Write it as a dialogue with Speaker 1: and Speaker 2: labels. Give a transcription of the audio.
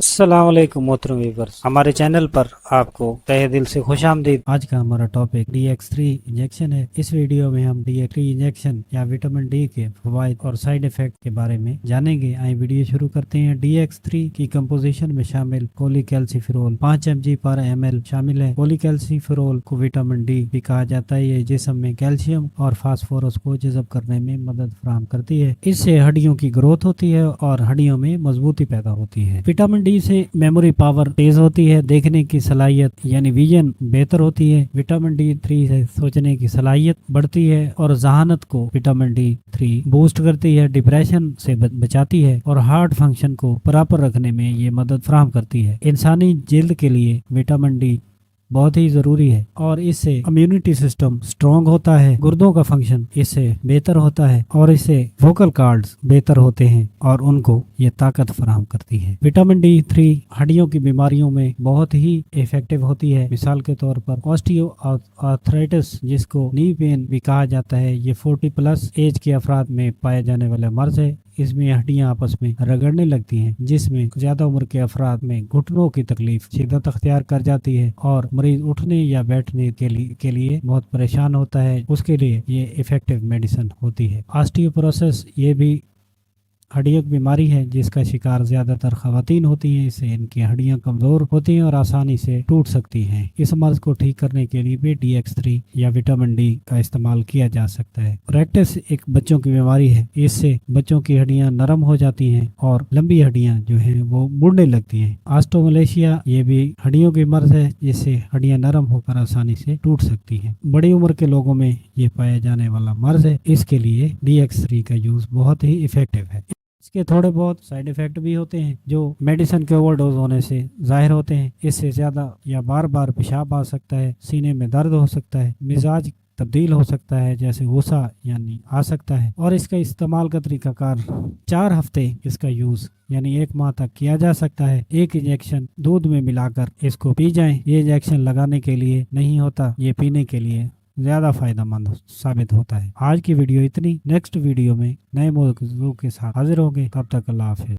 Speaker 1: अस्सलाम वालेकुम मोहतरम व्यूअर्स, हमारे चैनल पर आपको तहे दिल से खुश आमदीद। आज का हमारा टॉपिक DX3 इंजेक्शन है। इस वीडियो में हम DX3 इंजेक्शन या विटामिन डी के फवाइद और साइड इफेक्ट के बारे में जानेंगे। आइए वीडियो शुरू करते हैं। DX3 की कंपोजिशन में शामिल कोलिकैल्सिफेरॉल 5 mg पर ml शामिल है। कोलिकैल्सिफेरॉल को विटामिन डी भी कहा जाता है। ये जिस्म में कैल्शियम और फास्फोरस को जज़ब करने में मदद फराहम करती है। इससे हड्डियों की ग्रोथ होती है और हड्डियों में मजबूती पैदा होती है। विटामिन डी से मेमोरी पावर तेज होती है, देखने की सलाहियत यानी विजन बेहतर होती है। विटामिन D3 से सोचने की सलाहियत बढ़ती है और जहानत को विटामिन D3 बूस्ट करती है, डिप्रेशन से बचाती है और हार्ट फंक्शन को बराबर रखने में ये मदद फराहम करती है। इंसानी जिल्द के लिए विटामिन डी बहुत ही जरूरी है और इससे इम्यूनिटी सिस्टम स्ट्रॉन्ग होता है, गुर्दों का फंक्शन इससे बेहतर होता है और इससे वोकल कॉर्ड्स बेहतर होते हैं और उनको ये ताकत फराहम करती है। विटामिन D3 हड्डियों की बीमारियों में बहुत ही इफेक्टिव होती है। मिसाल के तौर पर ऑस्टियो आर्थराइटिस, जिसको नी पेन भी कहा जाता है, ये 40+ एज के अफराद में पाए जाने वाला मर्ज है। इसमें हड्डियां आपस में रगड़ने लगती हैं, जिसमें ज्यादा उम्र के अफराद में घुटनों की तकलीफ शिद्दत अख्तियार कर जाती है और मरीज उठने या बैठने के लिए बहुत परेशान होता है। उसके लिए ये इफेक्टिव मेडिसिन होती है। ऑस्टियोपोरोसिस ये भी हड्डियों की बीमारी है जिसका शिकार ज्यादातर खवातीन होती हैं। इससे इनकी हड्डियां कमजोर होती हैं और आसानी से टूट सकती हैं। इस मर्ज को ठीक करने के लिए भी DX3 या विटामिन डी का इस्तेमाल किया जा सकता है। रेक्टस एक बच्चों की बीमारी है। इससे बच्चों की हड्डियां नरम हो जाती हैं और लंबी हड्डियां जो हैं वो मुड़ने लगती हैं। ऑस्टोमलेशिया ये भी हड्डियों की मर्ज है जिससे हड्डियां नरम होकर आसानी से टूट सकती हैं। बड़ी उम्र के लोगों में ये पाया जाने वाला मर्ज है। इसके लिए DX3 का यूज बहुत ही इफेक्टिव है। इसके थोड़े बहुत साइड इफेक्ट भी होते हैं जो मेडिसिन के ओवरडोज होने से जाहिर होते हैं। इससे ज्यादा या बार बार पेशाब आ सकता है, सीने में दर्द हो सकता है, मिजाज तब्दील हो सकता है, जैसे गुस्सा यानी आ सकता है। और इसका इस्तेमाल का तरीकाकार 4 हफ्ते इसका यूज यानी 1 माह तक किया जा सकता है। एक इंजेक्शन दूध में मिलाकर इसको पी जाएं। ये इंजेक्शन लगाने के लिए नहीं होता, ये पीने के लिए ज्यादा फायदेमंद साबित होता है। आज की वीडियो इतनी। नेक्स्ट वीडियो में नए मौजू के साथ हाजिर होंगे। तब तक अल्लाह हाफिज।